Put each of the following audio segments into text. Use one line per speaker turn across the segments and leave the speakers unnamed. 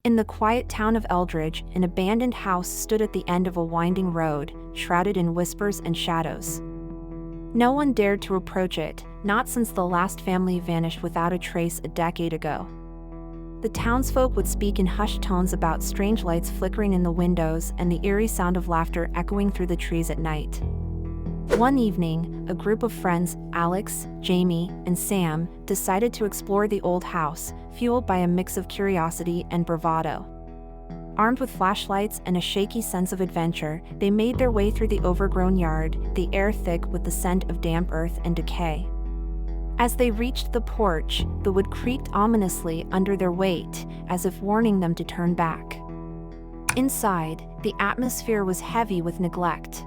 In the quiet town of Eldridge, an abandoned house stood at the end of a winding road, shrouded in whispers and shadows. No one dared to approach it, not since the last family vanished without a trace a decade ago. The townsfolk would speak in hushed tones about strange lights flickering in the windows and the eerie sound of laughter echoing through the trees at night. One evening, a group of friends, Alex, Jamie, and Sam, decided to explore the old house, fueled by a mix of curiosity and bravado. Armed with flashlights and a shaky sense of adventure, they made their way through the overgrown yard, the air thick with the scent of damp earth and decay. As they reached the porch, the wood creaked ominously under their weight, as if warning them to turn back. Inside, the atmosphere was heavy with neglect.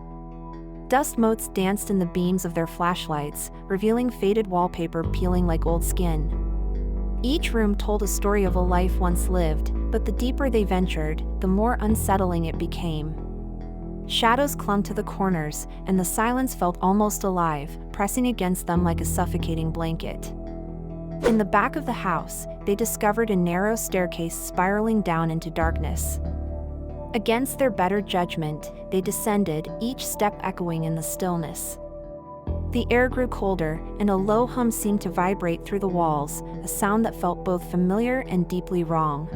Dust motes danced in the beams of their flashlights, revealing faded wallpaper peeling like old skin. Each room told a story of a life once lived, but the deeper they ventured, the more unsettling it became. Shadows clung to the corners, and the silence felt almost alive, pressing against them like a suffocating blanket. In the back of the house, they discovered a narrow staircase spiraling down into darkness. Against their better judgment, they descended, each step echoing in the stillness. The air grew colder, and a low hum seemed to vibrate through the walls, a sound that felt both familiar and deeply wrong.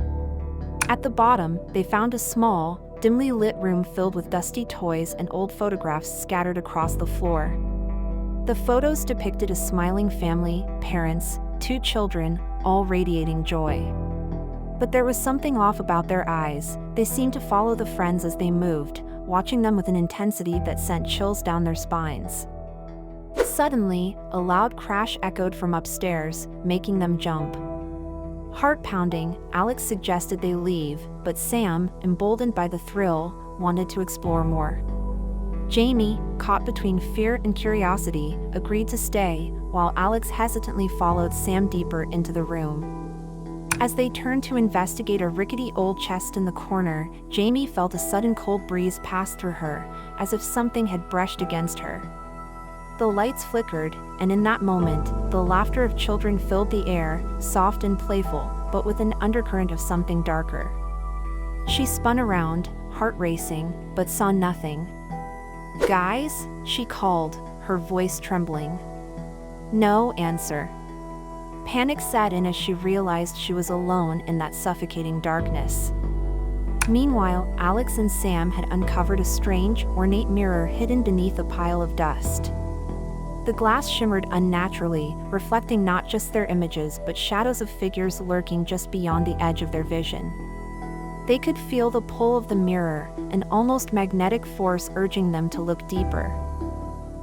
At the bottom, they found a small, dimly lit room filled with dusty toys and old photographs scattered across the floor. The photos depicted a smiling family, parents, 2 children, all radiating joy. But there was something off about their eyes. They seemed to follow the friends as they moved, watching them with an intensity that sent chills down their spines. Suddenly, a loud crash echoed from upstairs, making them jump. Heart-pounding, Alex suggested they leave, but Sam, emboldened by the thrill, wanted to explore more. Jamie, caught between fear and curiosity, agreed to stay, while Alex hesitantly followed Sam deeper into the room. As they turned to investigate a rickety old chest in the corner, Jamie felt a sudden cold breeze pass through her, as if something had brushed against her. The lights flickered, and in that moment, the laughter of children filled the air, soft and playful, but with an undercurrent of something darker. She spun around, heart racing, but saw nothing. "Guys?" she called, her voice trembling. No answer. Panic set in as she realized she was alone in that suffocating darkness. Meanwhile, Alex and Sam had uncovered a strange, ornate mirror hidden beneath a pile of dust. The glass shimmered unnaturally, reflecting not just their images but shadows of figures lurking just beyond the edge of their vision. They could feel the pull of the mirror, an almost magnetic force urging them to look deeper.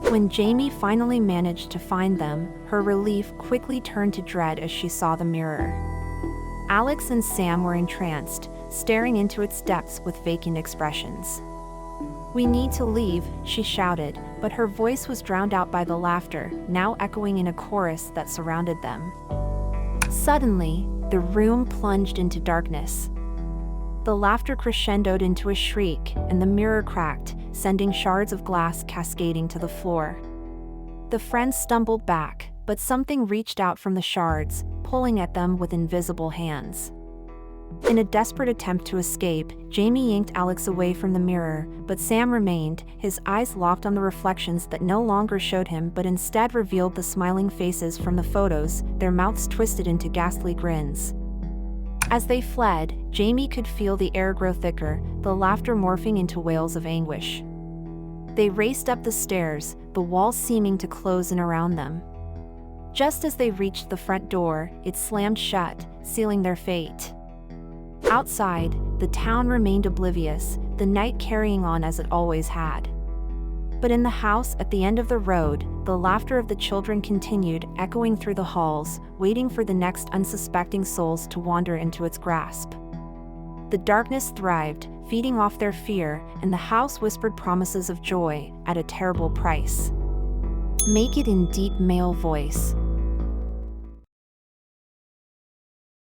When Jamie finally managed to find them, her relief quickly turned to dread as she saw the mirror. Alex and Sam were entranced, staring into its depths with vacant expressions. "We need to leave," she shouted, but her voice was drowned out by the laughter, now echoing in a chorus that surrounded them. Suddenly, the room plunged into darkness. The laughter crescendoed into a shriek, and the mirror cracked, sending shards of glass cascading to the floor. The friends stumbled back, but something reached out from the shards, pulling at them with invisible hands. In a desperate attempt to escape, Jamie yanked Alex away from the mirror, but Sam remained, his eyes locked on the reflections that no longer showed him but instead revealed the smiling faces from the photos, their mouths twisted into ghastly grins. As they fled, Jamie could feel the air grow thicker, the laughter morphing into wails of anguish. They raced up the stairs, the walls seeming to close in around them. Just as they reached the front door, it slammed shut, sealing their fate. Outside, the town remained oblivious, the night carrying on as it always had. But in the house at the end of the road, the laughter of the children continued, echoing through the halls, waiting for the next unsuspecting souls to wander into its grasp. The darkness thrived, feeding off their fear, and the house whispered promises of joy, at a terrible price. "Make it in deep male voice,"